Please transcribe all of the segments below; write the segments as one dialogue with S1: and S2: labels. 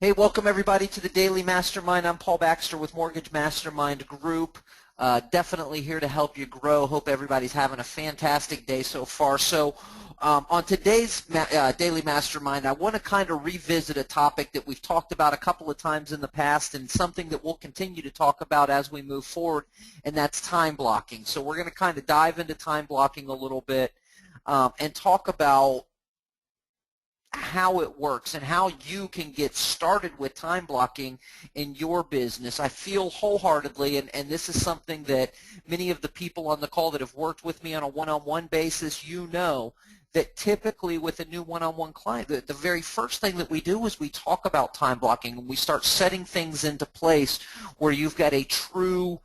S1: Hey, welcome everybody to the Daily Mastermind. I'm Paul Baxter with Mortgage Mastermind Group. Definitely here to help you grow. Hope everybody's having a fantastic day so far. On today's Daily Mastermind, I want to kind of revisit a topic that we've talked about a couple of times in the past and something that we'll continue to talk about as we move forward, and that's time blocking. So we're going to kind of dive into time blocking a little bit and talk about how it works and how you can get started with time blocking in your business. I feel wholeheartedly, and this is something that many of the people on the call that have worked with me on a one-on-one basis, you know, that typically with a new one-on-one client, the very first thing that we do is we talk about time blocking and we start setting things into place where you've got a true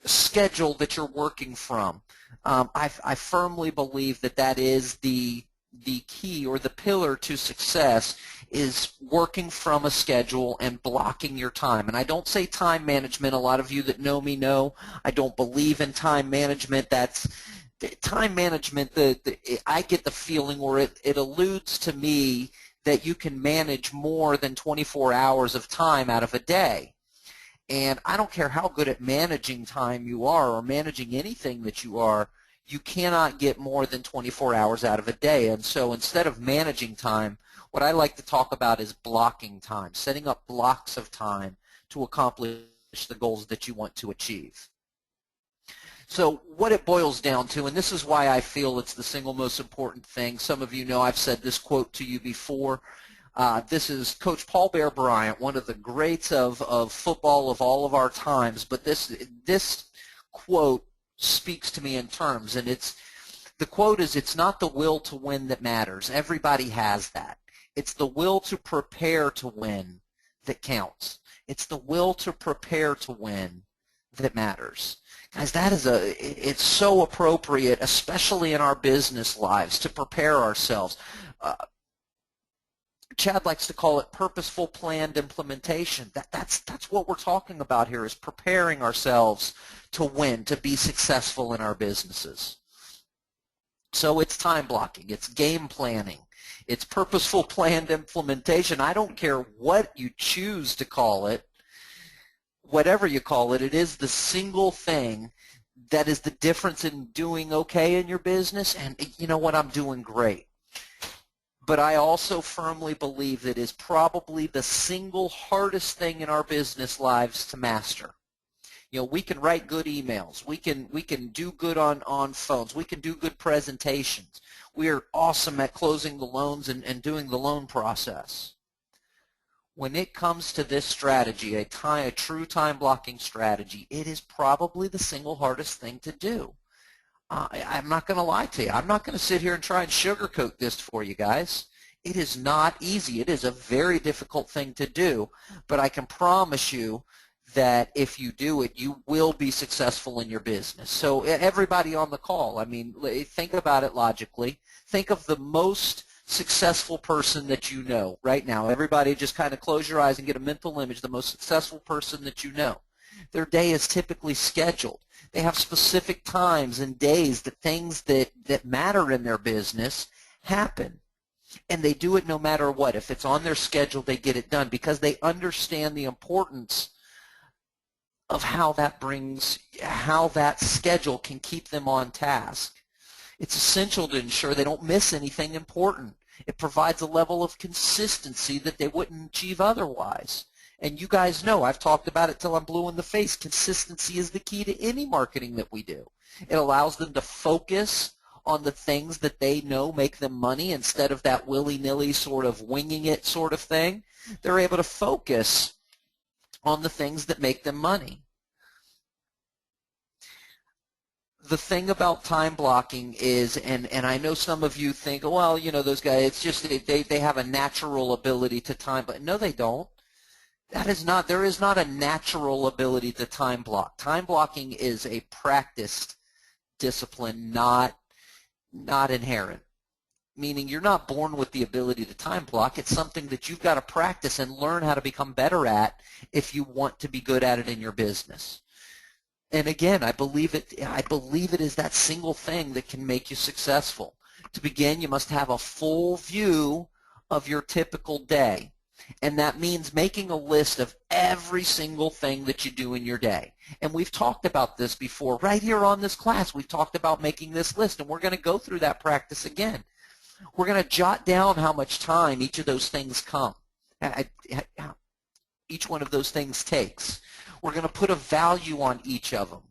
S1: schedule that you're working from. I firmly believe that that is the key or the pillar to success is working from a schedule and blocking your time. And I don't say time management. A lot of you that know me know I don't believe in time management. That's time management. I get the feeling where it alludes to me that you can manage more than 24 hours of time out of a day. And I don't care how good at managing time you are or managing anything that you are, you cannot get more than 24 hours out of a day. And so instead of managing time, what I like to talk about is blocking time, setting up blocks of time to accomplish the goals that you want to achieve. So what it boils down to, and this is why I feel it's the single most important thing. Some of you know I've said this quote to you before. This is Coach Paul Bear Bryant, one of the greats of football of all of our times. But this quote speaks to me in terms, and the quote is, "It's not the will to win that matters. Everybody has that. It's the will to prepare to win that counts. It's the will to prepare to win that matters." Guys, it's so appropriate, especially in our business lives, to prepare ourselves. Chad likes to call it purposeful planned implementation. That's what we're talking about here, is preparing ourselves to win, to be successful in our businesses. So it's time blocking, it's game planning, it's purposeful planned implementation. I don't care what you choose to call it, whatever you call it, it is the single thing that is the difference in doing okay in your business and, you know what, I'm doing great. But I also firmly believe that is probably the single hardest thing in our business lives to master. You know, we can write good emails. We can do good on phones. We can do good presentations. We are awesome at closing the loans and doing the loan process. When it comes to this strategy, a true time blocking strategy, it is probably the single hardest thing to do. I'm not going to lie to you. I'm not going to sit here and try and sugarcoat this for you guys. It is not easy. It is a very difficult thing to do, but I can promise you that if you do it, you will be successful in your business. So everybody on the call, I mean, think about it logically. Think of the most successful person that you know right now. Everybody just kind of close your eyes and get a mental image, the most successful person that you know. Their day is typically scheduled. They have specific times and days that things that matter in their business happen. And they do it no matter what. If it's on their schedule, they get it done because they understand the importance of how that schedule can keep them on task. It's essential to ensure they don't miss anything important. It provides a level of consistency that they wouldn't achieve otherwise. And you guys know, I've talked about it till I'm blue in the face, consistency is the key to any marketing that we do. It allows them to focus on the things that they know make them money instead of that willy-nilly sort of winging it sort of thing. They're able to focus on the things that make them money. The thing about time blocking is, and I know some of you think, well, you know, those guys, it's just they have a natural ability to time, but no, they don't. There is not a natural ability to time block. Time blocking is a practiced discipline, not inherent. Meaning you're not born with the ability to time block. It's something that you've got to practice and learn how to become better at if you want to be good at it in your business. And again, I believe it is that single thing that can make you successful. To begin, you must have a full view of your typical day. And that means making a list of every single thing that you do in your day. And we've talked about this before. Right here on this class, we've talked about making this list, and we're going to go through that practice again. We're going to jot down how much time each of those things each one of those things takes. We're going to put a value on each of them.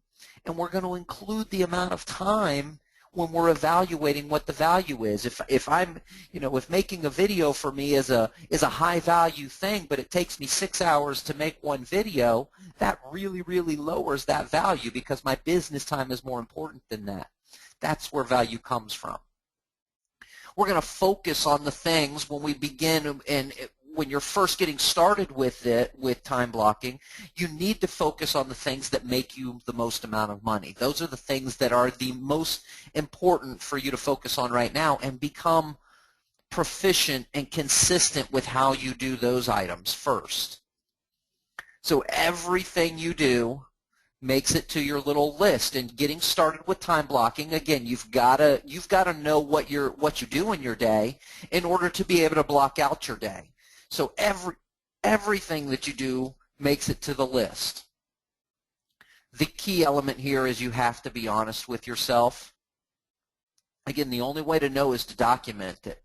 S1: And we're going to include the amount of time when we're evaluating what the value is. If I'm, if making a video for me is a high value thing, but it takes me 6 hours to make one video, that really, really lowers that value because my business time is more important than that. That's where value comes from. We're going to focus on the things when we begin, and when you're first getting started with time blocking, you need to focus on the things that make you the most amount of money. Those are the things that are the most important for you to focus on right now, and become proficient and consistent with how you do those items first. So everything you do makes it to your little list. And getting started with time blocking, again, you've got to know what you do in your day in order to be able to block out your day. So everything that you do makes it to the list. The key element here is you have to be honest with yourself. Again, the only way to know is to document it.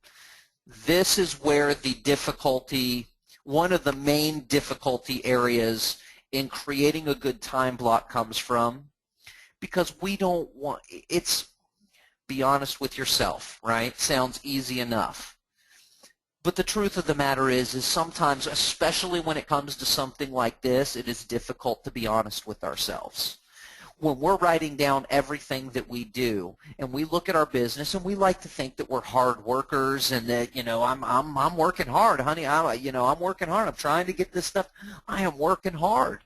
S1: This is where the difficulty, one of the main difficulty areas in creating a good time block comes from, because we don't want, be honest with yourself, right? Sounds easy enough. But the truth of the matter is sometimes, especially when it comes to something like this, it is difficult to be honest with ourselves. When we're writing down everything that we do, and we look at our business, and we like to think that we're hard workers, and that, I'm working hard, honey. I'm working hard. I'm trying to get this stuff. I am working hard.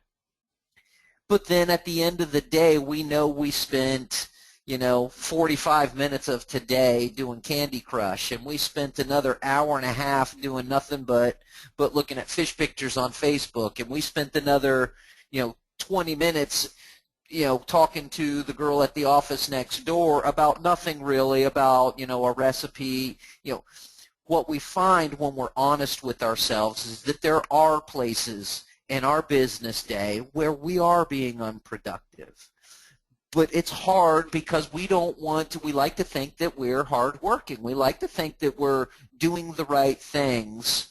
S1: But then at the end of the day, we know we spent 45 minutes of today doing Candy Crush, and we spent another hour and a half doing nothing but looking at fish pictures on Facebook, and we spent another 20 minutes talking to the girl at the office next door about nothing really, about a recipe. What we find when we're honest with ourselves is that there are places in our business day where we are being unproductive. But it's hard because we like to think that we're hardworking. We like to think that we're doing the right things.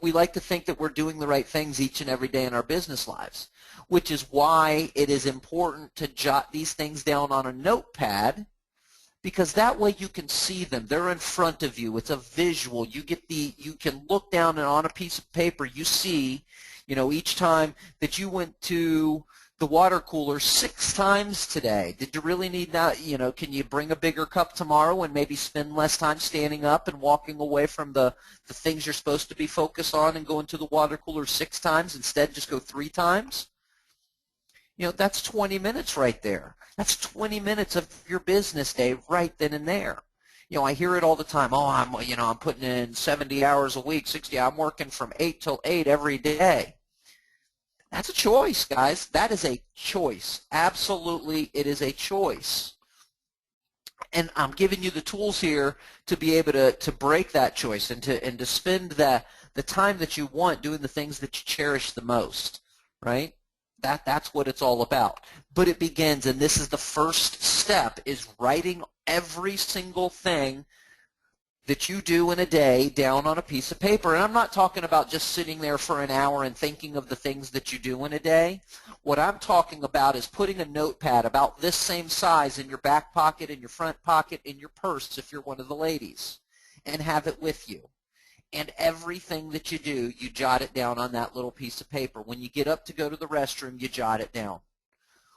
S1: We like to think that we're doing the right things each and every day in our business lives, which is why it is important to jot these things down on a notepad, because that way you can see them. They're in front of you. It's a visual. You can look down, and on a piece of paper you see, each time that you went to the water cooler 6 times today. Did you really need that? Can you bring a bigger cup tomorrow and maybe spend less time standing up and walking away from the things you're supposed to be focused on and going to the water cooler 6 times, instead just go 3 times? That's 20 minutes right there. That's 20 minutes of your business day right then and there. I hear it all the time. Oh, I'm putting in 70 hours a week, 60. I'm working from 8 till 8 every day. That's a choice, guys. That is a choice. Absolutely, it is a choice. And I'm giving you the tools here to be able to break that choice and to spend the time that you want doing the things that you cherish the most, right? That's what it's all about. But it begins, and this is the first step, is writing every single thing that you do in a day down on a piece of paper. And I'm not talking about just sitting there for an hour and thinking of the things that you do in a day. What I'm talking about is putting a notepad about this same size in your back pocket, in your front pocket, in your purse if you're one of the ladies, and have it with you. And everything that you do, you jot it down on that little piece of paper. When you get up to go to the restroom, you jot it down.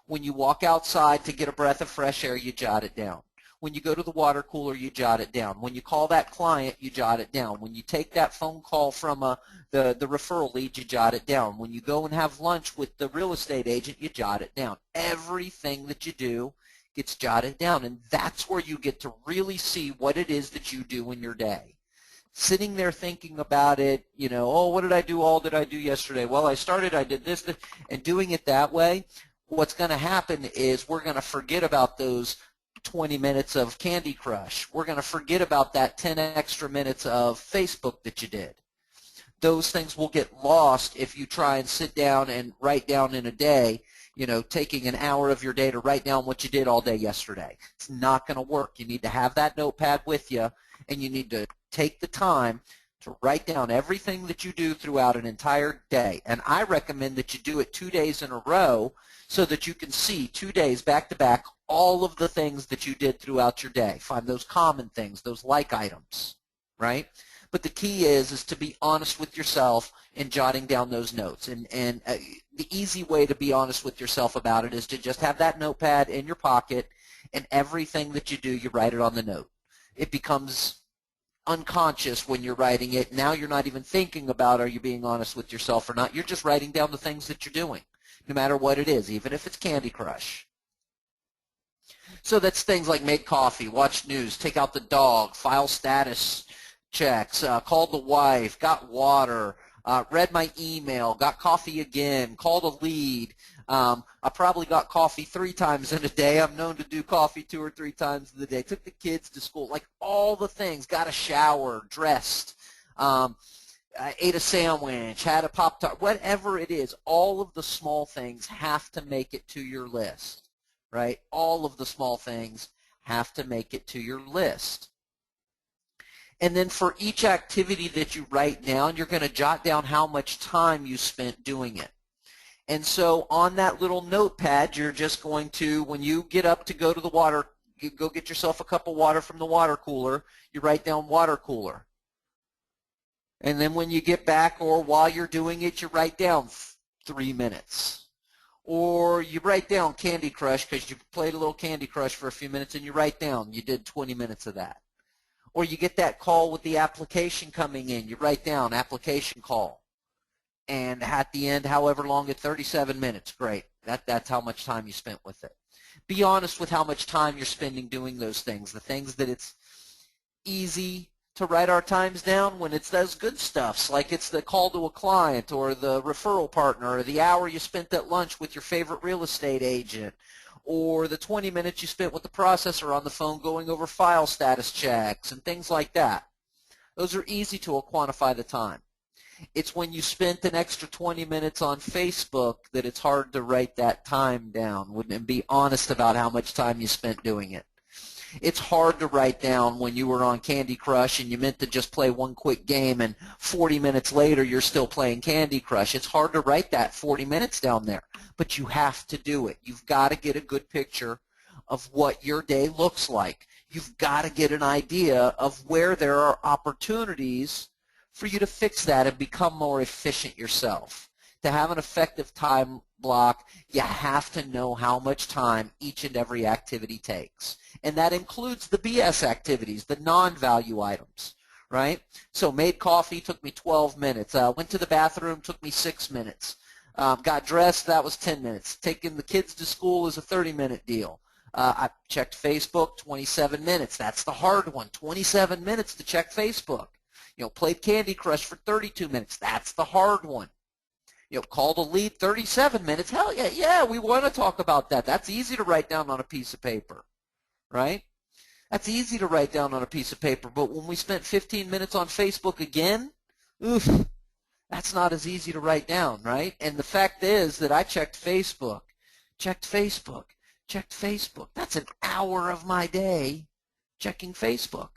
S1: When you walk outside to get a breath of fresh air, you jot it down. When you go to the water cooler, you jot it down. When you call that client, you jot it down. When you take that phone call from the referral lead, you jot it down. When you go and have lunch with the real estate agent, you jot it down. Everything that you do gets jotted down, and that's where you get to really see what it is that you do in your day. Sitting there thinking about it, oh, what did I do? All did I do yesterday? Well, I did this, and doing it that way, what's going to happen is we're going to forget about those 20 minutes of Candy Crush. We're going to forget about that 10 extra minutes of Facebook that you did. those things will get lost if you try and sit down and write down in a day, taking an hour of your day to write down what you did all day yesterday. It's not going to work. You need to have that notepad with you, and you need to take the time to write down everything that you do throughout an entire day. And I recommend that you do it 2 days in a row so that you can see 2 days back to back all of the things that you did throughout your day. Find those common things, those like items, right? But the key is to be honest with yourself in jotting down those notes. And the easy way to be honest with yourself about it is to just have that notepad in your pocket, and everything that you do, you write it on the note. It becomes unconscious when you're writing it. Now you're not even thinking about, are you being honest with yourself or not? You're just writing down the things that you're doing, no matter what it is, even if it's Candy Crush. So that's things like make coffee, watch news, take out the dog, file status checks, called the wife, got water, read my email, got coffee again, called a lead. I probably got coffee 3 times in a day. I'm known to do coffee 2 or 3 times in the day. Took the kids to school, like all the things. Got a shower, dressed, I ate a sandwich, had a Pop-Tart, whatever it is. All of the small things have to make it to your list, right? All of the small things have to make it to your list. And then for each activity that you write down, you're going to jot down how much time you spent doing it. And so on that little notepad, you're just going to, when you get up to go to the water, you go get yourself a cup of water from the water cooler, you write down water cooler. And then when you get back or while you're doing it, you write down 3 minutes. Or you write down Candy Crush because you played a little Candy Crush for a few minutes, and you write down you did 20 minutes of that. Or you get that call with the application coming in. You write down application call. And at the end, however long, at 37 minutes, great. That's how much time you spent with it. Be honest with how much time you're spending doing those things. The things that it's easy to write our times down when it's those good stuffs, like it's the call to a client or the referral partner or the hour you spent at lunch with your favorite real estate agent, or the 20 minutes you spent with the processor on the phone going over file status checks and things like that. Those are easy to quantify the time. It's when you spent an extra 20 minutes on Facebook that it's hard to write that time down and be honest about how much time you spent doing it. It's hard to write down when you were on Candy Crush and you meant to just play one quick game and 40 minutes later you're still playing Candy Crush. It's hard to write that 40 minutes down there, but you have to do it. You've got to get a good picture of what your day looks like. You've got to get an idea of where there are opportunities for you to fix that and become more efficient yourself. To have an effective time block, you have to know how much time each and every activity takes. And that includes the BS activities, the non-value items, right? So made coffee took me 12 minutes. Went to the bathroom, took me 6 minutes. Got dressed, that was 10 minutes. Taking the kids to school is a 30-minute deal. I checked Facebook, 27 minutes. That's the hard one, 27 minutes to check Facebook. Played Candy Crush for 32 minutes. That's the hard one. Called a lead 37 minutes. Hell yeah, we want to talk about that. That's easy to write down on a piece of paper, right? That's easy to write down on a piece of paper. But when we spent 15 minutes on Facebook again, oof, that's not as easy to write down, right? And the fact is that I checked Facebook. That's an hour of my day checking Facebook.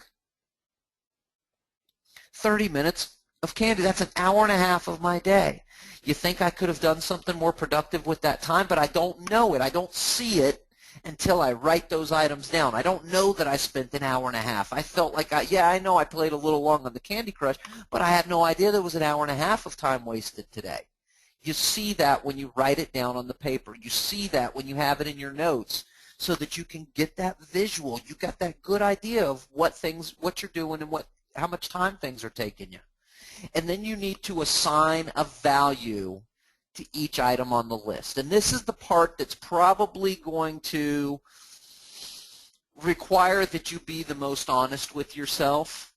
S1: 30 minutes of candy, that's an hour and a half of my day. You think I could have done something more productive with that time, but I don't know it. I don't see it until I write those items down. I don't know that I spent an hour and a half. I felt like, I know I played a little long on the Candy Crush, but I had no idea there was an hour and a half of time wasted today. You see that when you write it down on the paper. You see that when you have it in your notes so that you can get that visual. You got that good idea of what you're doing and how much time things are taking you. And then you need to assign a value to each item on the list. And this is the part that's probably going to require that you be the most honest with yourself,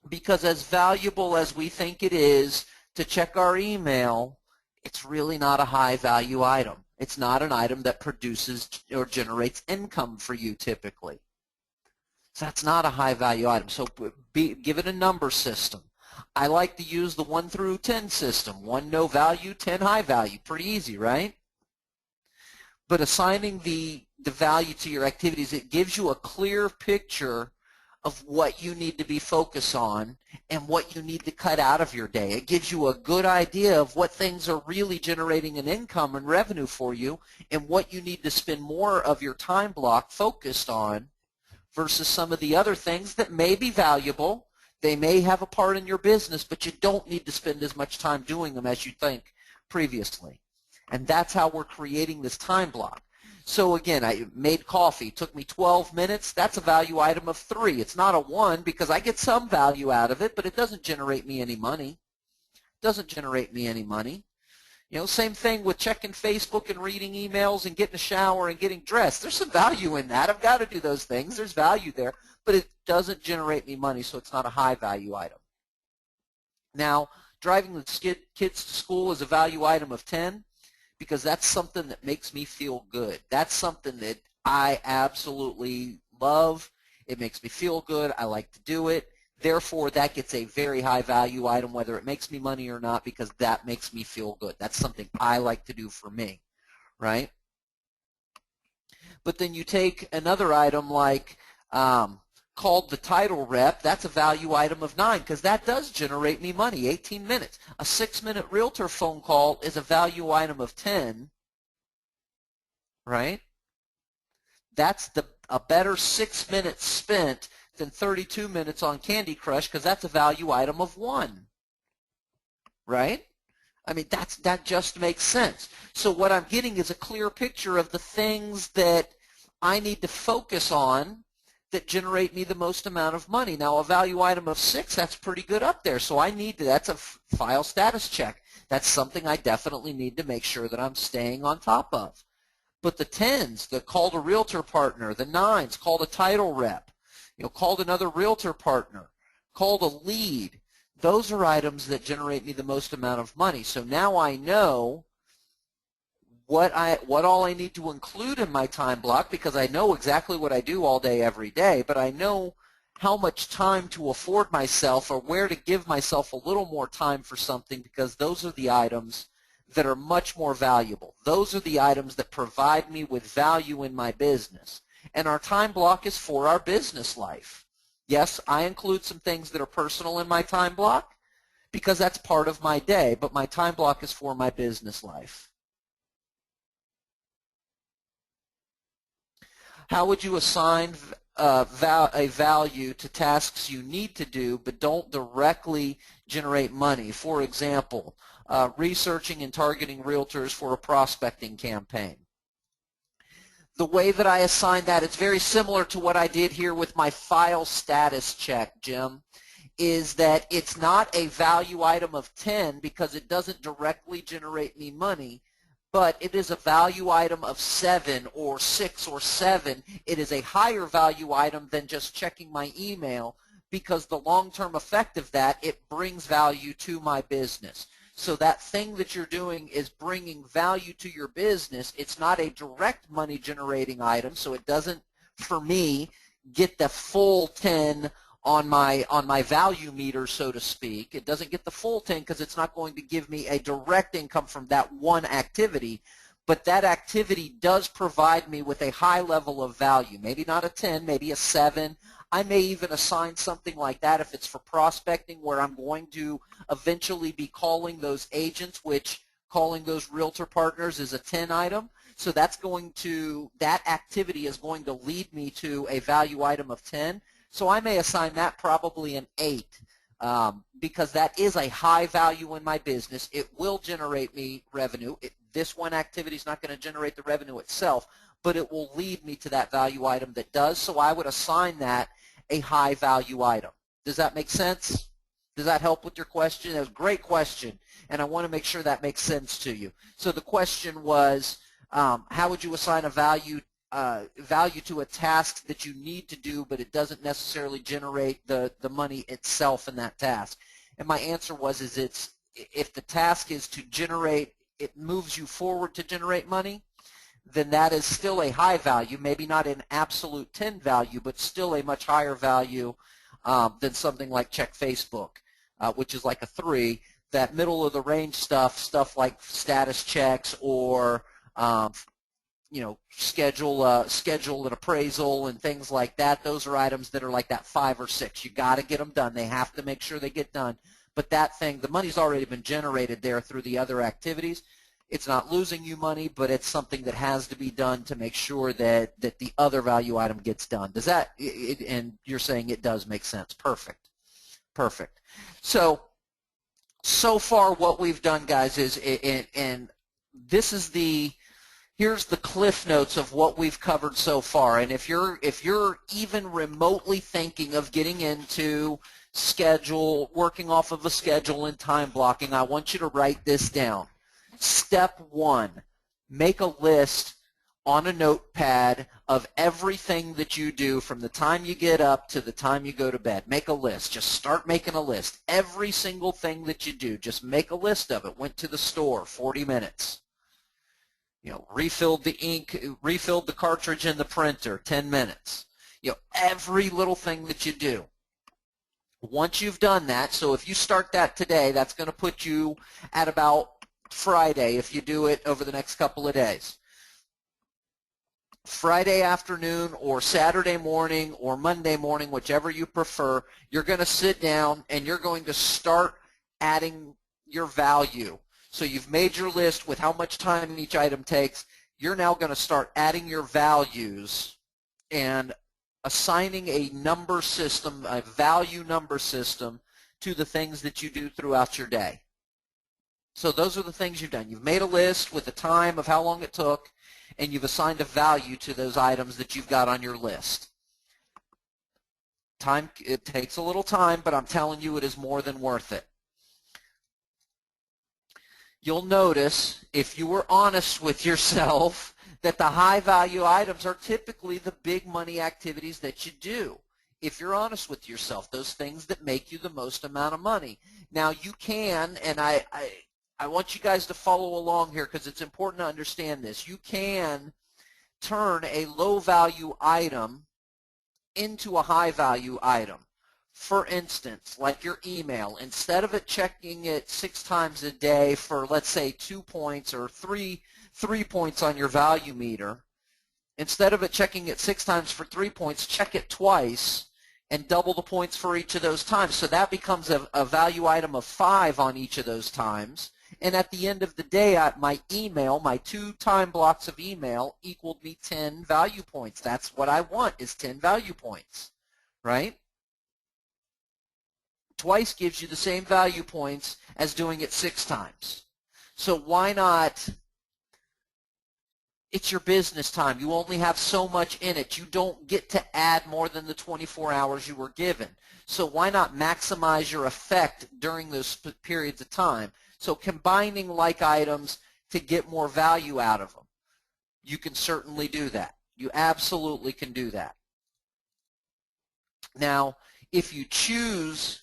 S1: because as valuable as we think it is to check our email, it's really not a high value item. It's not an item that produces or generates income for you typically. So that's not a high value item. So give it a number system. I like to use the 1 through 10 system. 1 no value, 10 high value. Pretty easy, right? But assigning the value to your activities, it gives you a clear picture of what you need to be focused on and what you need to cut out of your day. It gives you a good idea of what things are really generating an income and revenue for you and what you need to spend more of your time block focused on versus some of the other things that may be valuable. They may have a part in your business, but you don't need to spend as much time doing them as you think previously. And that's how we're creating this time block. So again, I made coffee. It took me 12 minutes. That's a value item of 3. It's not a 1 because I get some value out of it, but it doesn't generate me any money. It doesn't generate me any money. You know, same thing with checking Facebook and reading emails and getting a shower and getting dressed. There's some value in that. I've got to do those things. There's value there, but it doesn't generate me money, so it's not a high value item. Now, driving the kids to school is a value item of 10 because that's something that makes me feel good. That's something that I absolutely love. It makes me feel good. I like to do it. Therefore, that gets a very high value item, whether it makes me money or not, because that makes me feel good. That's something I like to do for me, right? But then you take another item like called the title rep. That's a value item of 9 because that does generate me money, 18 minutes. A 6-minute realtor phone call is a value item of 10, right? That's a better 6 minutes spent than 32 minutes on Candy Crush because that's a value item of 1, right? I mean, that just makes sense. So what I'm getting is a clear picture of the things that I need to focus on that generate me the most amount of money. Now, a value item of 6, that's pretty good up there. So I need to, that's a file status check. That's something I definitely need to make sure that I'm staying on top of. But the 10s, the called a realtor partner, the 9s, called a title rep, you know, called another realtor partner, called a lead, those are items that generate me the most amount of money. So now I know what all I need to include in my time block because I know exactly what I do all day every day, but I know how much time to afford myself or where to give myself a little more time for something because those are the items that are much more valuable. Those are the items that provide me with value in my business. And our time block is for our business life. Yes, I include some things that are personal in my time block because that's part of my day, but my time block is for my business life. How would you assign a value to tasks you need to do but don't directly generate money? For example, researching and targeting realtors for a prospecting campaign. The way that I assign that, it's very similar to what I did here with my file status check, Jim, is that it's not a value item of 10 because it doesn't directly generate me money, but it is a value item of 7 or 6 or 7. It is a higher value item than just checking my email because the long-term effect of that, it brings value to my business. So that thing that you're doing is bringing value to your business. It's not a direct money generating item, so it doesn't, for me, get the full 10 on my value meter, so to speak. It doesn't get the full 10 because it's not going to give me a direct income from that one activity, but that activity does provide me with a high level of value. Maybe not a 10, maybe a 7. I may even assign something like that if it's for prospecting where I'm going to eventually be calling those agents, which calling those realtor partners is a 10 item. So that's going to, that activity is going to lead me to a value item of 10. So I may assign that probably an 8 because that is a high value in my business. It will generate me revenue. This one activity is not going to generate the revenue itself, but it will lead me to that value item that does. So I would assign that a high value item. Does that make sense? Does that help with your question? That was a great question, and I want to make sure that makes sense to you. So the question was, how would you assign a value to a task that you need to do, but it doesn't necessarily generate the money itself in that task? And my answer was, if the task is to generate, it moves you forward to generate money, then that is still a high value, maybe not an absolute 10 value, but still a much higher value than something like check Facebook. which is like a 3. That middle of the range stuff like status checks or schedule an appraisal and things like that. Those are items that are like that 5 or 6. You got to get them done. They have to make sure they get done. But that thing, the money's already been generated there through the other activities. It's not losing you money, but it's something that has to be done to make sure that the other value item gets done. Does that? And you're saying it does make sense. Perfect. Perfect. So far what we've done, guys, is and this is here's the cliff notes of what we've covered so far. And if you're even remotely thinking of getting into working off of a schedule and time blocking, I want you to write this down. Step 1, make a list on a notepad of everything that you do from the time you get up to the time you go to bed. Make a list. Just start making a list. Every single thing that you do, just make a list of it. Went to the store, 40 minutes. Refilled the ink, refilled the cartridge in the printer, 10 minutes. Every little thing that you do. Once you've done that, so if you start that today, that's going to put you at about Friday if you do it over the next couple of days. Friday afternoon or Saturday morning or Monday morning, whichever you prefer, you're going to sit down and you're going to start adding your value. So you've made your list with how much time each item takes. You're now going to start adding your values and assigning a number system, a value number system, to the things that you do throughout your day. So those are the things you've done. You've made a list with the time of how long it took, and you've assigned a value to those items that you've got on your list. It takes a little time, but I'm telling you it is more than worth it. You'll notice, if you were honest with yourself, that the high-value items are typically the big money activities that you do. If you're honest with yourself, those things that make you the most amount of money. Now, you can, and I want you guys to follow along here because it's important to understand this. You can turn a low-value item into a high-value item. For instance, like your email, instead of checking it 6 times a day for, let's say, 2 points or 3 points on your value meter, instead of checking it 6 times for 3 points, check it twice and double the points for each of those times. So that becomes a value item of 5 on each of those times. And at the end of the day, my 2 time blocks of email equaled me 10 value points. That's what I want, is 10 value points, right? Twice gives you the same value points as doing it 6 times. So why not? It's your business time. You only have so much in it. You don't get to add more than the 24 hours you were given. So why not maximize your effect during those periods of time? So combining like items to get more value out of them. You can certainly do that. You absolutely can do that. Now, if you choose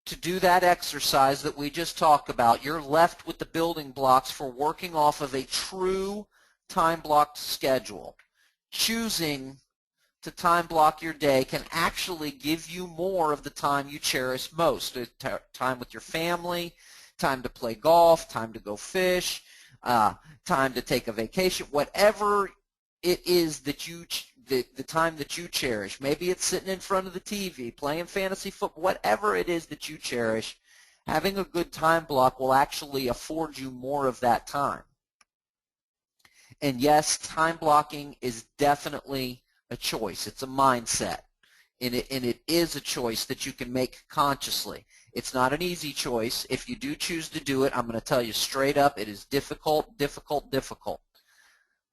S1: to do that exercise that we just talked about, you're left with the building blocks for working off of a true time-blocked schedule. Choosing to time block your day can actually give you more of the time you cherish most. Time with your family, time to play golf, time to go fish, time to take a vacation, whatever it is that the time that you cherish. Maybe it's sitting in front of the TV, playing fantasy football, whatever it is that you cherish, having a good time block will actually afford you more of that time. And yes, time blocking is definitely a choice. It's a mindset. And it is a choice that you can make consciously. It's not an easy choice. If you do choose to do it, I'm going to tell you straight up, it is difficult, difficult, difficult.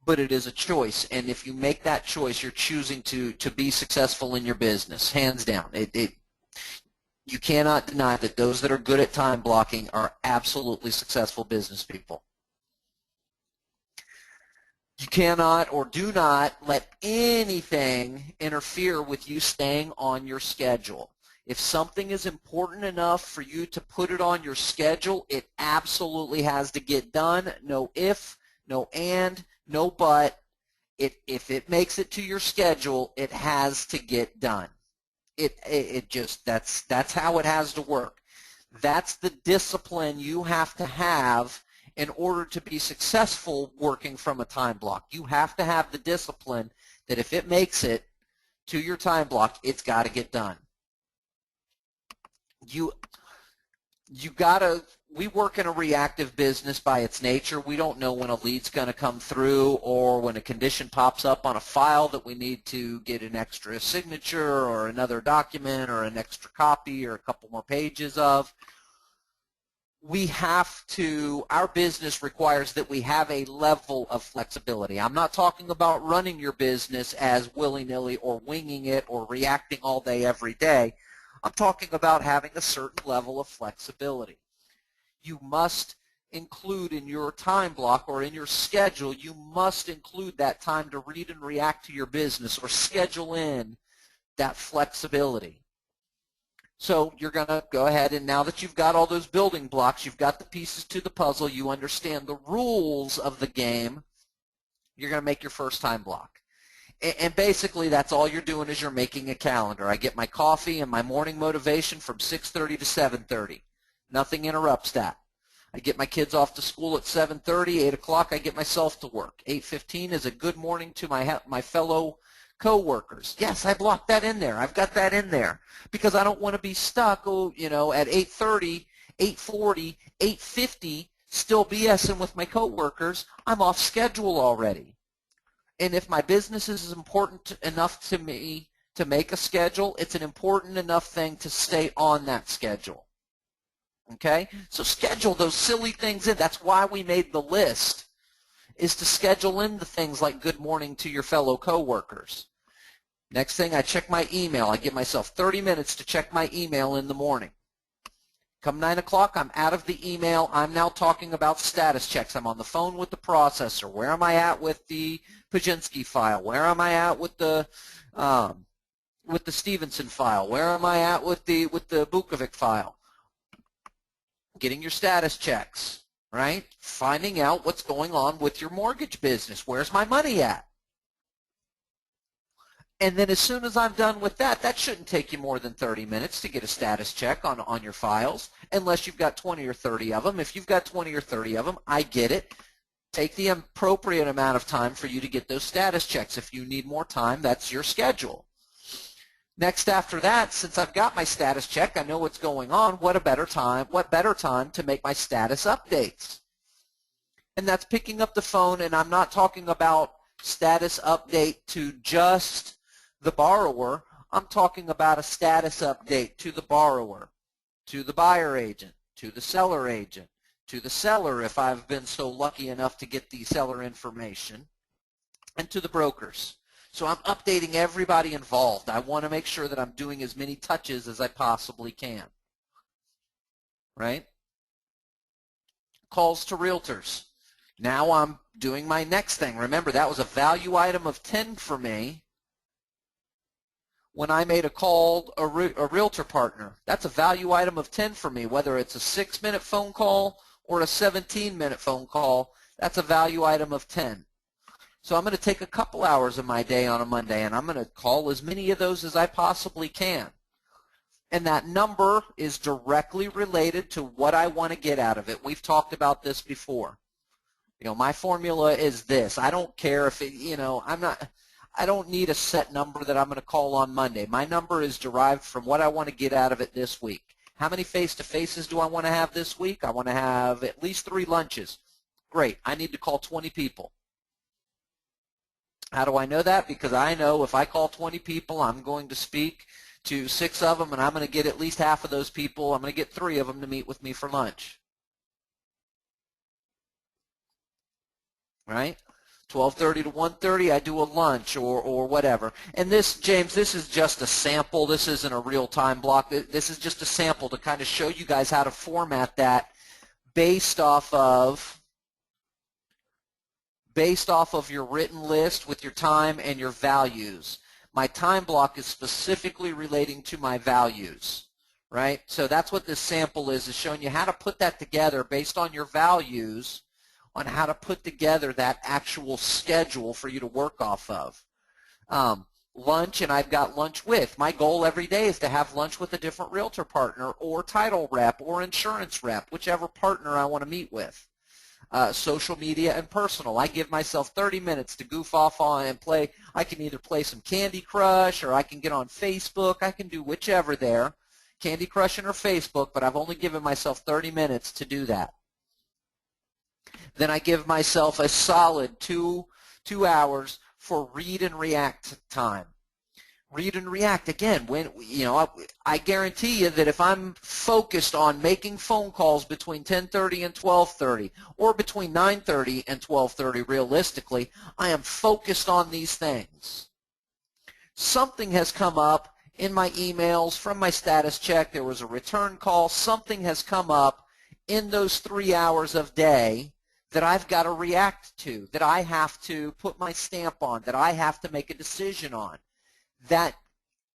S1: But it is a choice, and if you make that choice, you're choosing to be successful in your business, hands down. You cannot deny that those that are good at time blocking are absolutely successful business people. You cannot or do not let anything interfere with you staying on your schedule. If something is important enough for you to put it on your schedule, it absolutely has to get done. No if, no and, no but. If it makes it to your schedule, it has to get done. That's how it has to work. That's the discipline you have to have in order to be successful working from a time block. You have to have the discipline that if it makes it to your time block, it's got to get done. We work in a reactive business by its nature. We don't know when a lead's going to come through or when a condition pops up on a file that we need to get an extra signature or another document or an extra copy or a couple more pages of. Our business requires that we have a level of flexibility. I'm not talking about running your business as willy-nilly or winging it or reacting all day every day. I'm talking about having a certain level of flexibility. You must include in your time block or in your schedule, you must include that time to read and react to your business or schedule in that flexibility. So you're going to go ahead, and now that you've got all those building blocks, you've got the pieces to the puzzle, you understand the rules of the game, you're going to make your first time block. And basically that's all you're doing is you're making a calendar. I get my coffee and my morning motivation from 6:30 to 7:30. Nothing interrupts that. I get my kids off to school at 7:30, 8 o'clock I get myself to work. 8:15 is a good morning to my fellow co-workers. Yes, I blocked that in there. I've got that in there because I don't want to be stuck, at 8:30, 8:40, 8:50, still BSing with my co-workers. I'm off schedule already. And if my business is important enough to me to make a schedule, it's an important enough thing to stay on that schedule. Okay? So schedule those silly things in. That's why we made the list, is to schedule in the things like good morning to your fellow coworkers. Next thing, I check my email. I give myself 30 minutes to check my email in the morning. Come 9 o'clock, I'm out of the email. I'm now talking about status checks. I'm on the phone with the processor. Where am I at with the Pajinski file? Where am I at with the Stevenson file? Where am I at with the Bukovic file? Getting your status checks, right? Finding out what's going on with your mortgage business. Where's my money at? And then as soon as I'm done with that, that shouldn't take you more than 30 minutes to get a status check on your files, unless you've got 20 or 30 of them. If you've got 20 or 30 of them, I get it. Take the appropriate amount of time for you to get those status checks. If you need more time, that's your schedule. Next after that, since I've got my status check, I know what's going on, what better time to make my status updates? And that's picking up the phone, and I'm not talking about status update to just the borrower. I'm talking about a status update to the borrower, to the buyer agent, to the seller agent, to the seller if I've been so lucky enough to get the seller information, and to the brokers. So I'm updating everybody involved. I want to make sure that I'm doing as many touches as I possibly can. Right? Calls to realtors. Now I'm doing my next thing. Remember, that was a value item of 10 for me when I made a call, a realtor partner. That's a value item of 10 for me, whether it's a 6-minute phone call or a 17-minute phone call. That's a value item of 10. So I'm going to take a couple hours of my day on a Monday, and I'm going to call as many of those as I possibly can. And that number is directly related to what I want to get out of it. We've talked about this before. My formula is this. I don't care if I don't need a set number that I'm going to call on Monday. My number is derived from what I want to get out of it this week. How many face-to-faces do I want to have this week? I want to have at least 3 lunches. Great. I need to call 20 people. How do I know that? Because I know if I call 20 people, I'm going to speak to 6 of them, and I'm going to get at least half of those people. I'm going to get 3 of them to meet with me for lunch. Right? 12:30 to 1:30, I do a lunch or whatever. And this, James, this is just a sample. This isn't a real time block. This is just a sample to kind of show you guys how to format that based off of your written list with your time and your values. My time block is specifically relating to my values, right? So that's what this sample is showing you how to put that together based on your values, on how to put together that actual schedule for you to work off of. lunch, and I've got lunch with. My goal every day is to have lunch with a different realtor partner or title rep or insurance rep, whichever partner I want to meet with. Social media and personal. I give myself 30 minutes to goof off on and play. I can either play some Candy Crush or I can get on Facebook. I can do whichever there, Candy Crushing or Facebook, but I've only given myself 30 minutes to do that. Then I give myself a solid two hours for read and react time. Read and react, again, when, I guarantee you that if I'm focused on making phone calls between 10:30 and 12:30 or between 9:30 and 12:30 realistically, I am focused on these things. Something has come up in my emails from my status check. There was a return call. Something has come up in those 3 hours of day that I've got to react to, that I have to put my stamp on, that I have to make a decision on. That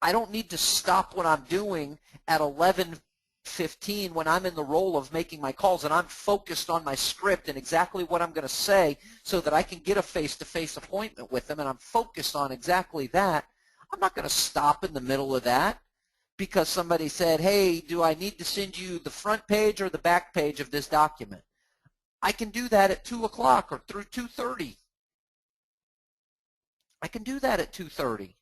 S1: I don't need to stop what I'm doing at 11:15 when I'm in the role of making my calls and I'm focused on my script and exactly what I'm going to say so that I can get a face-to-face appointment with them, and I'm focused on exactly that. I'm not going to stop in the middle of that because somebody said, hey, do I need to send you the front page or the back page of this document? I can do that at 2 o'clock or through 2:30. I can do that at 2:30.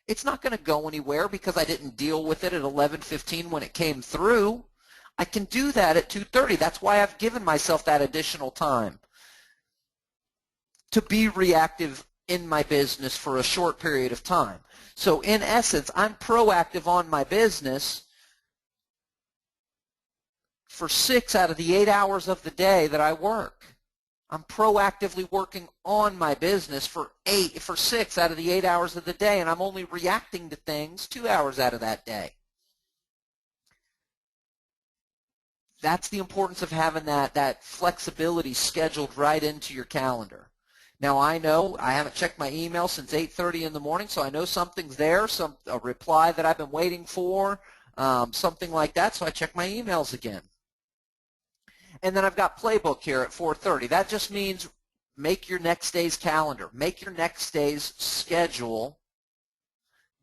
S1: It's not going to go anywhere because I didn't deal with it at 11:15 when it came through. I can do that at 2:30. That's why I've given myself that additional time to be reactive in my business for a short period of time. So in essence, I'm proactive on my business for 6 out of the 8 hours of the day that I work. I'm proactively working on my business for 6 out of the 8 hours of the day, and I'm only reacting to things 2 hours out of that day. That's the importance of having that flexibility scheduled right into your calendar. Now, I know I haven't checked my email since 8:30 in the morning, so I know something's there, a reply that I've been waiting for, something like that, so I check my emails again. And then I've got Playbook here at 4:30. That just means make your next day's calendar. Make your next day's schedule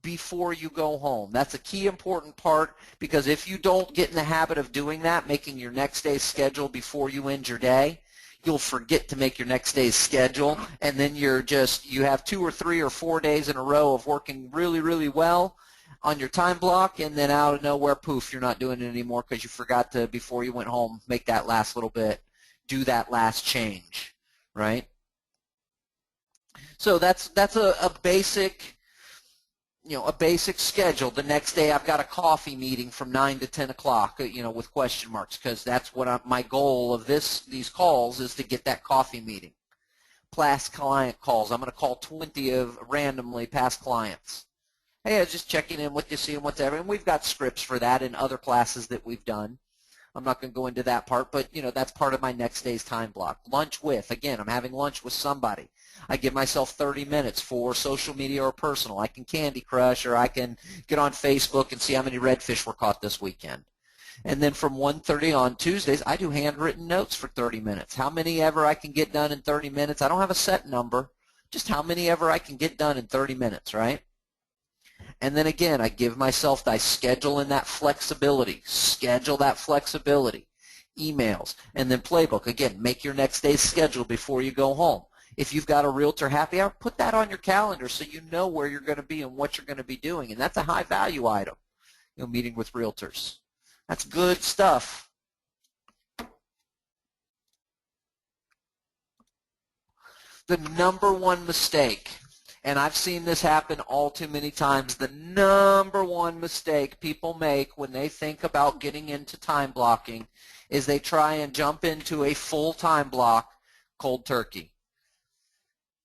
S1: before you go home. That's a key important part, because if you don't get in the habit of doing that, making your next day's schedule before you end your day, you'll forget to make your next day's schedule, and then you have 2 or 3 or 4 days in a row of working really, really well on your time block, and then out of nowhere, poof, you're not doing it anymore because you forgot to, before you went home, make that last little bit, do that last change, right? So that's a basic, a basic schedule. The next day I've got a coffee meeting from 9 to 10 o'clock, with question marks, because that's what my goal of these calls is, to get that coffee meeting. Past client calls. I'm going to call 20 of randomly past clients. Hey, I was just checking in with you, seeing what's ever, and we've got scripts for that in other classes that we've done. I'm not going to go into that part, but that's part of my next day's time block. Lunch with, again, I'm having lunch with somebody. I give myself 30 minutes for social media or personal. I can Candy Crush, or I can get on Facebook and see how many redfish were caught this weekend. And then from 1:30 on Tuesdays, I do handwritten notes for 30 minutes. How many ever I can get done in 30 minutes. I don't have a set number, just how many ever I can get done in 30 minutes, right? And then again, I give myself, I schedule in that flexibility. Schedule that flexibility. Emails. And then Playbook. Again, make your next day's schedule before you go home. If you've got a realtor happy hour, put that on your calendar so you know where you're going to be and what you're going to be doing. And that's a high value item, meeting with realtors. That's good stuff. The number one mistake, and I've seen this happen all too many times, the number one mistake people make when they think about getting into time blocking is they try and jump into a full time block cold turkey.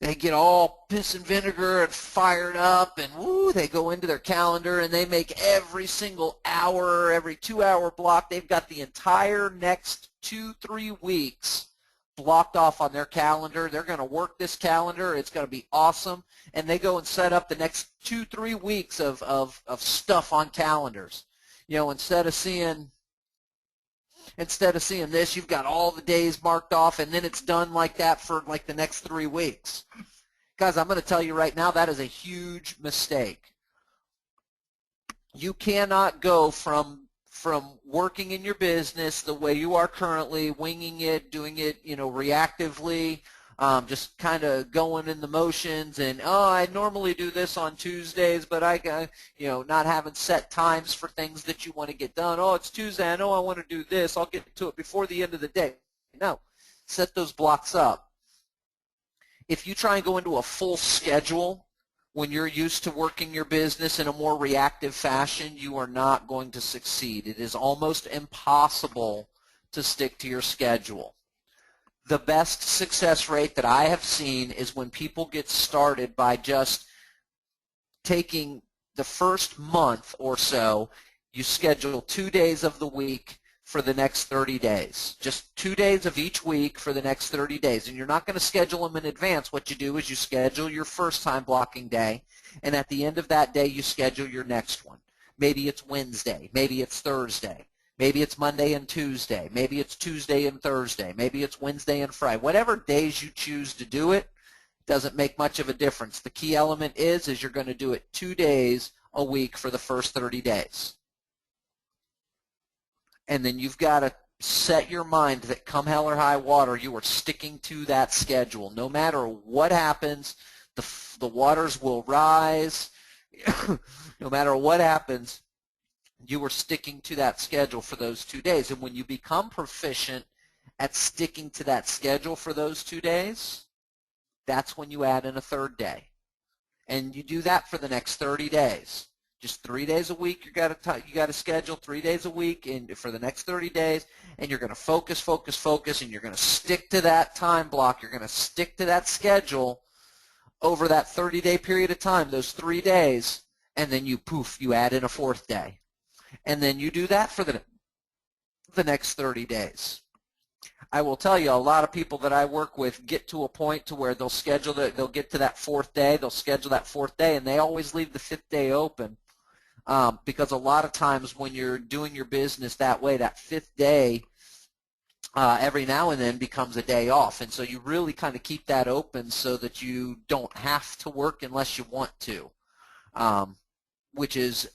S1: They get all piss and vinegar and fired up, and woo, they go into their calendar and they make every single hour, every 2-hour block. They've got the entire next 2-3 weeks blocked off on their calendar. They're going to work this calendar. It's going to be awesome. And they go and set up the next 2-3 weeks of stuff on calendars. Instead of seeing this, you've got all the days marked off, and then it's done like that for like the next 3 weeks. Guys, I'm going to tell you right now, that is a huge mistake. You cannot go from working in your business the way you are currently, winging it, doing it, reactively, just kind of going in the motions, and I normally do this on Tuesdays, but I not having set times for things that you want to get done. Oh, it's Tuesday. I know I want to do this. I'll get to it before the end of the day. No, set those blocks up. If you try and go into a full schedule when you're used to working your business in a more reactive fashion, you are not going to succeed. It is almost impossible to stick to your schedule. The best success rate that I have seen is when people get started by just taking the first month or so, you schedule 2 days of the week for the next 30 days. Just 2 days of each week for the next 30 days. And you're not going to schedule them in advance. What you do is you schedule your first time blocking day, and at the end of that day you schedule your next one. Maybe it's Wednesday. Maybe it's Thursday. Maybe it's Monday and Tuesday. Maybe it's Tuesday and Thursday. Maybe it's Wednesday and Friday. Whatever days you choose to do it doesn't make much of a difference. The key element is you're going to do it 2 days a week for the first 30 days. And then you've got to set your mind that come hell or high water, you are sticking to that schedule. No matter what happens, the waters will rise. No matter what happens, you are sticking to that schedule for those 2 days. And when you become proficient at sticking to that schedule for those 2 days, that's when you add in a third day. And you do that for the next 30 days. Just 3 days a week you got to schedule 3 days a week and for the next 30 days, and you're going to focus, and you're going to stick to that time block. You're going to stick to that schedule over that 30-day period of time, those 3 days, and then you add in a fourth day. And then you do that for the next 30 days. I will tell you, a lot of people that I work with get to a point to where they'll get to that fourth day, they'll schedule that fourth day, and they always leave the fifth day open. Because a lot of times when you're doing your business that way, that fifth day every now and then becomes a day off. And so you really kind of keep that open so that you don't have to work unless you want to, which is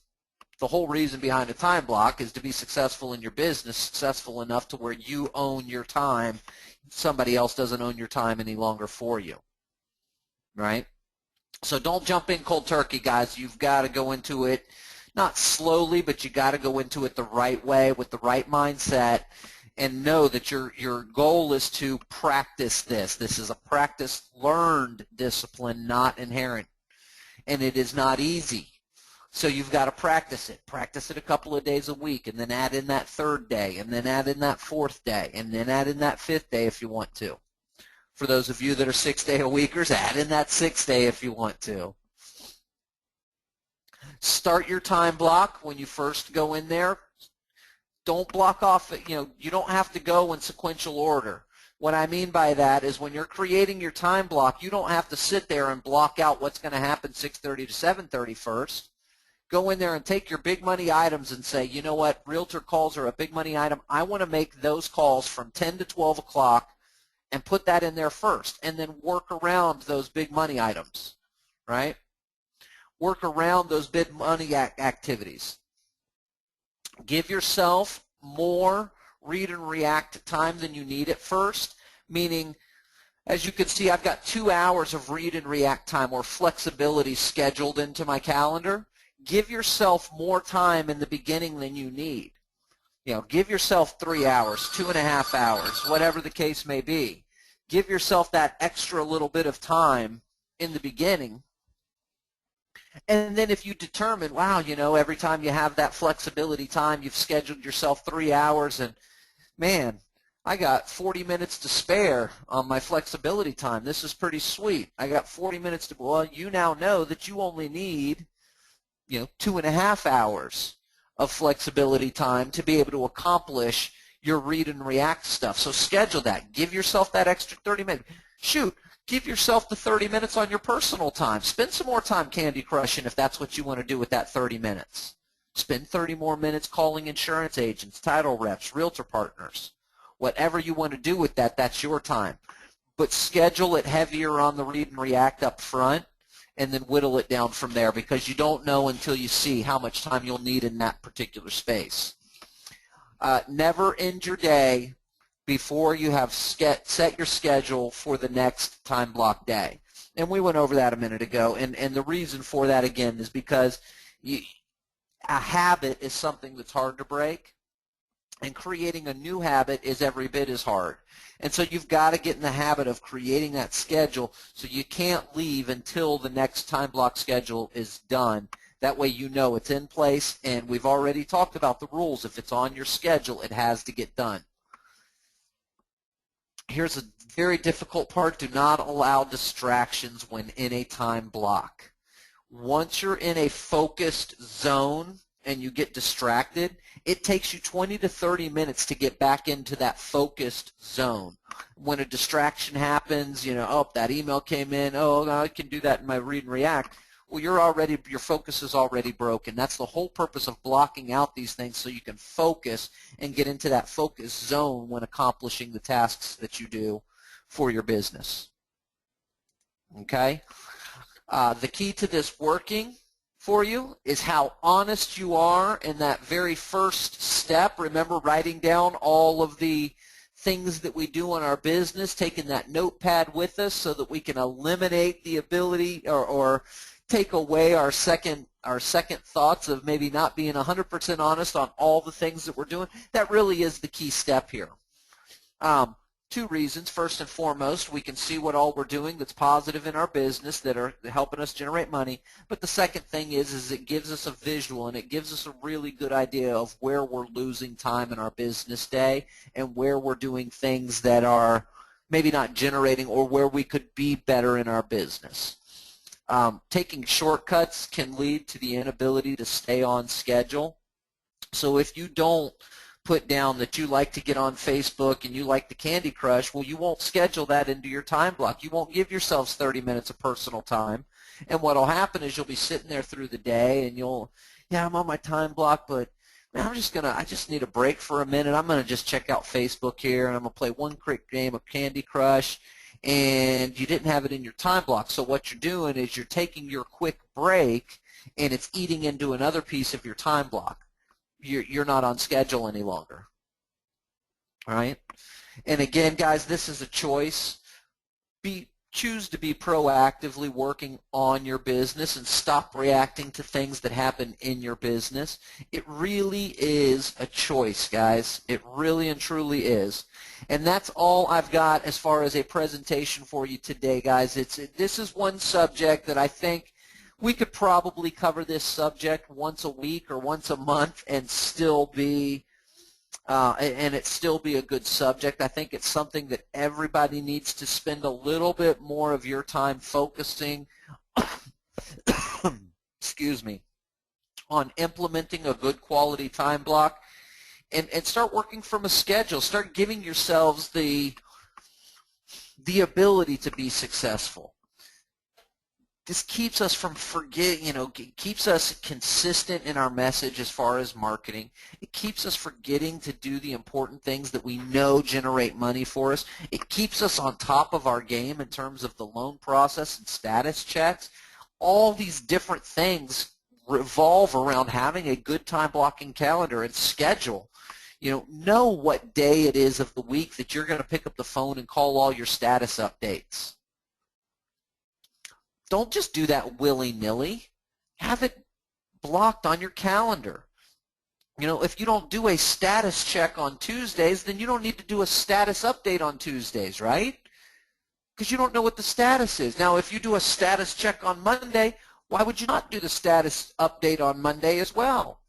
S1: the whole reason behind a time block, is to be successful in your business, successful enough to where you own your time. Somebody else doesn't own your time any longer for you, right? So don't jump in cold turkey, guys. You've got to go into it not slowly, but you got to go into it the right way with the right mindset, and know that your goal is to practice this. This is a practice learned discipline, not inherent, and it is not easy. So you've got to practice it. Practice it a couple of days a week, and then add in that third day, and then add in that fourth day, and then add in that fifth day if you want to. For those of you that are 6 day a weekers, add in that sixth day if you want to. Start your time block when you first go in there. Don't block off, you don't have to go in sequential order. What I mean by that is when you're creating your time block, you don't have to sit there and block out what's going to happen 6:30 to 7:30 first. Go in there and take your big money items and say, you know what, realtor calls are a big money item. I want to make those calls from 10 to 12 o'clock and put that in there first, and then work around those big money items, right? Work around those big money activities. Give yourself more read and react time than you need at first, meaning, as you can see, I've got 2 hours of read and react time or flexibility scheduled into my calendar. Give yourself more time in the beginning than you need. Give yourself 3 hours, 2.5 hours, whatever the case may be. Give yourself that extra little bit of time in the beginning. And then if you determine, wow, every time you have that flexibility time, you've scheduled yourself 3 hours, and man, I got 40 minutes to spare on my flexibility time. This is pretty sweet. I got 40 minutes to, well, you now know that you only need, 2.5 hours of flexibility time to be able to accomplish your read and react stuff. So schedule that. Give yourself that extra 30 minutes. Shoot, give yourself the 30 minutes on your personal time. Spend some more time Candy Crushing if that's what you want to do with that 30 minutes. Spend 30 more minutes calling insurance agents, title reps, realtor partners. Whatever you want to do with that, that's your time. but schedule it heavier on the read and react up front, and then whittle it down from there, because you don't know until you see how much time you'll need in that particular space. Never end your day before you have set your schedule for the next time block day. And we went over that a minute ago, and the reason for that, again, is because a habit is something that's hard to break, and creating a new habit is every bit as hard. And so you've got to get in the habit of creating that schedule, so you can't leave until the next time block schedule is done. That way you know it's in place, and we've already talked about the rules. If it's on your schedule, it has to get done. Here's a very difficult part. Do not allow distractions when in a time block. Once you're in a focused zone and you get distracted, it takes you 20 to 30 minutes to get back into that focused zone. When a distraction happens, you know, oh, that email came in, oh, I can do that in my read and react. Well, your focus is already broken. That's the whole purpose of blocking out these things, so you can focus and get into that focus zone when accomplishing the tasks that you do for your business. Okay? The key to this working for you is how honest you are in that very first step. Remember, writing down all of the things that we do in our business, taking that notepad with us so that we can eliminate the ability or take away our second thoughts of maybe not being 100% honest on all the things that we're doing. That really is the key step here. Two reasons. First and foremost, we can see what all we're doing that's positive in our business that are helping us generate money. But the second thing is it gives us a visual, and it gives us a really good idea of where we're losing time in our business day and where we're doing things that are maybe not generating, or where we could be better in our business. Taking shortcuts can lead to the inability to stay on schedule. So if you don't put down that you like to get on Facebook and you like the Candy Crush, well, you won't schedule that into your time block. You won't give yourselves 30 minutes of personal time. And what will happen is you'll be sitting there through the day and yeah, I'm on my time block, but man, I just need a break for a minute. I'm gonna just check out Facebook here, and I'm gonna play one quick game of Candy Crush. And you didn't have it in your time block. So what you're doing is you're taking your quick break, and it's eating into another piece of your time block. You're not on schedule any longer. All right? And again, guys, this is a choice. Choose to be proactively working on your business and stop reacting to things that happen in your business. It really is a choice, guys. It really and truly is. And that's all I've got as far as a presentation for you today, guys. This is one subject that I think we could probably cover this subject once a week or once a month and still be a good subject. I think it's something that everybody needs to spend a little bit more of your time focusing excuse me, on implementing a good quality time block, and start working from a schedule. Start giving yourselves the ability to be successful. This keeps us from keeps us consistent in our message as far as marketing. It keeps us forgetting to do the important things that we know generate money for us. It keeps us on top of our game in terms of the loan process and status checks. All these different things revolve around having a good time blocking calendar and schedule. Know what day it is of the week that you're going to pick up the phone and call all your status updates. Don't just do that willy-nilly. Have it blocked on your calendar. If you don't do a status check on Tuesdays, then you don't need to do a status update on Tuesdays, right? Because you don't know what the status is. Now, if you do a status check on Monday, why would you not do the status update on Monday as well?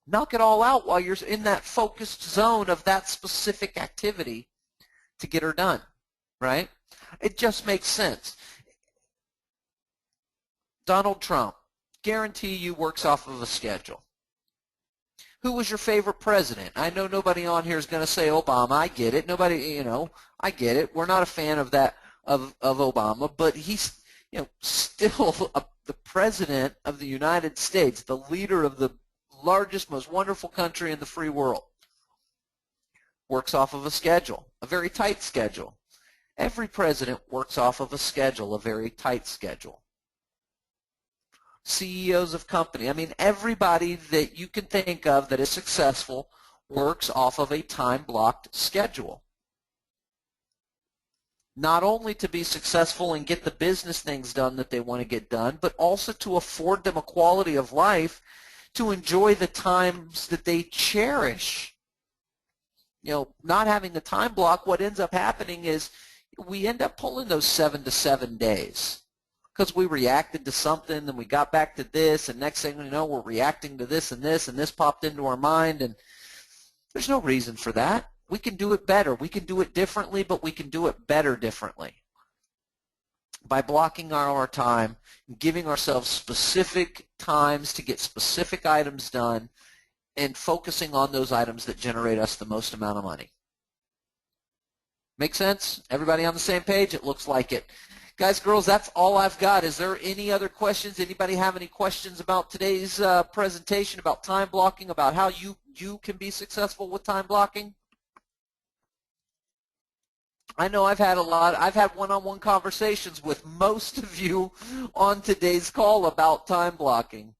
S1: Knock it all out while you're in that focused zone of that specific activity to get her done, right? It just makes sense. Donald Trump, guarantee you works off of a schedule. Who was your favorite president? I know nobody on here is going to say Obama. I get it. Nobody, I get it. We're not a fan of that of Obama, but he's, still the president of the United States, the leader of the largest, most wonderful country in the free world. Works off of a schedule, a very tight schedule. Every president works off of a schedule, a very tight schedule. CEOs of company, I mean, everybody that you can think of that is successful works off of a time-blocked schedule. Not only to be successful and get the business things done that they want to get done, but also to afford them a quality of life to enjoy the times that they cherish. You know, not having the time block, what ends up happening is we end up pulling those 7 to 7 days because we reacted to something and we got back to this, and next thing we know we're reacting to this, and this popped into our mind, and there's no reason for that. We can do it better. We can do it differently, but we can do it better differently by blocking our time and giving ourselves specific times to get specific items done and focusing on those items that generate us the most amount of money. Make sense? Everybody on the same page? It looks like it. Guys, girls, that's all I've got. Is there any other questions? Anybody have any questions about today's presentation, about time blocking, about how you can be successful with time blocking? I know I've had one-on-one conversations with most of you on today's call about time blocking.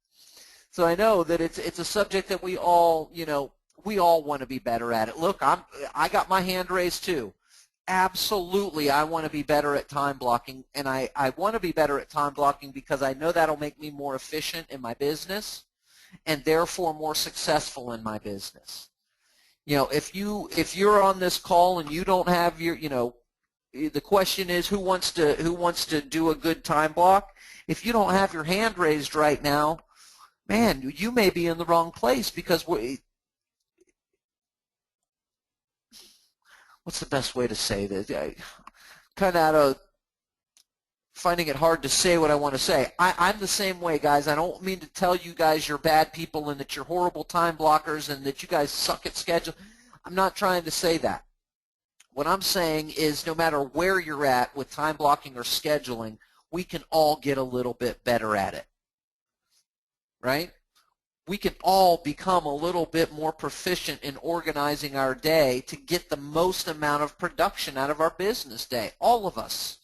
S1: So I know that it's a subject that we all want to be better at it. Look, I got my hand raised too. Absolutely, I want to be better at time blocking, and I want to be better at time blocking because I know that'll make me more efficient in my business and therefore more successful in my business. You know, if you're on this call and you don't have your, the question is who wants to do a good time block? If you don't have your hand raised right now, man, you may be in the wrong place because what's the best way to say this? I kind of out of finding it hard to say what I want to say. I'm the same way, guys. I don't mean to tell you guys you're bad people and that you're horrible time blockers and that you guys suck at schedule. I'm not trying to say that. What I'm saying is no matter where you're at with time blocking or scheduling, we can all get a little bit better at it, right? We can all become a little bit more proficient in organizing our day to get the most amount of production out of our business day, all of us.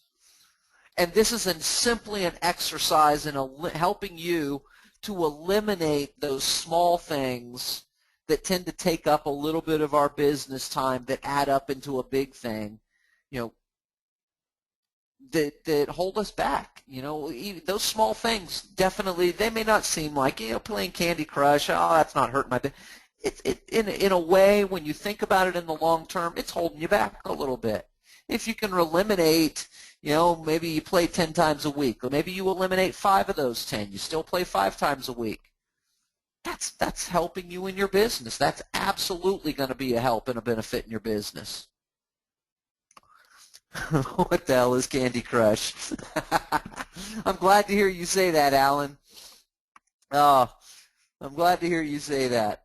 S1: And this is simply an exercise in helping you to eliminate those small things that tend to take up a little bit of our business time that add up into a big thing, that hold us back. Those small things definitely, they may not seem like, playing Candy Crush, oh, that's not hurting my business. In a way, when you think about it in the long term, it's holding you back a little bit. If you can eliminate, maybe you play 10 times a week, or maybe you eliminate 5 of those 10. You still play 5 times a week. That's helping you in your business. That's absolutely going to be a help and a benefit in your business. What the hell is Candy Crush? I'm glad to hear you say that, Alan. Oh, I'm glad to hear you say that.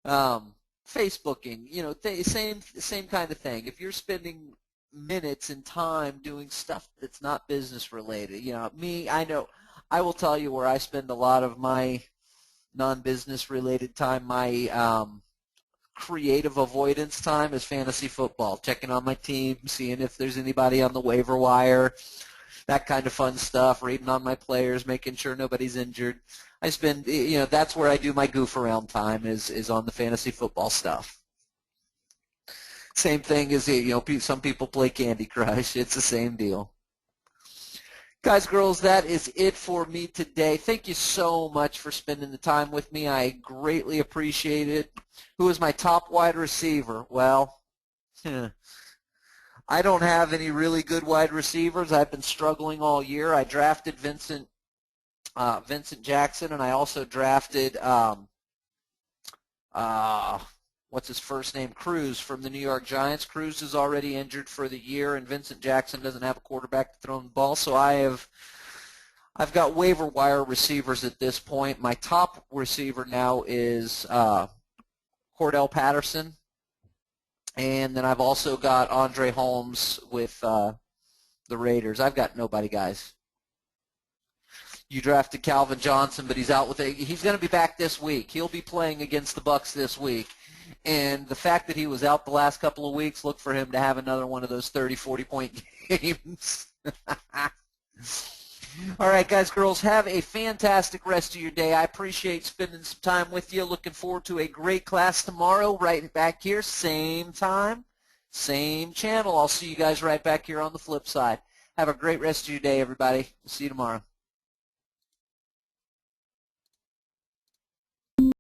S1: Facebooking, same kind of thing. If you're spending minutes and time doing stuff that's not business related, I will tell you where I spend a lot of my non-business related time. My creative avoidance time is fantasy football, checking on my team, seeing if there's anybody on the waiver wire, that kind of fun stuff, reading on my players, making sure nobody's injured. I spend, that's where I do my goof around time is on the fantasy football stuff. Same thing as, some people play Candy Crush. It's the same deal. Guys, girls, that is it for me today. Thank you so much for spending the time with me. I greatly appreciate it. Who is my top wide receiver? Well, I don't have any really good wide receivers. I've been struggling all year. I drafted Vincent Jackson, and I also drafted what's his first name? Cruz from the New York Giants. Cruz is already injured for the year, and Vincent Jackson doesn't have a quarterback to throw him the ball. So I've got waiver wire receivers at this point. My top receiver now is Cordell Patterson, and then I've also got Andre Holmes with the Raiders. I've got nobody, guys. You drafted Calvin Johnson, but he's out with he's going to be back this week. He'll be playing against the Bucs this week. And the fact that he was out the last couple of weeks, look for him to have another one of those 30, 40-point games. All right, guys, girls, have a fantastic rest of your day. I appreciate spending some time with you. Looking forward to a great class tomorrow, right back here, same time, same channel. I'll see you guys right back here on the flip side. Have a great rest of your day, everybody. We'll see you tomorrow.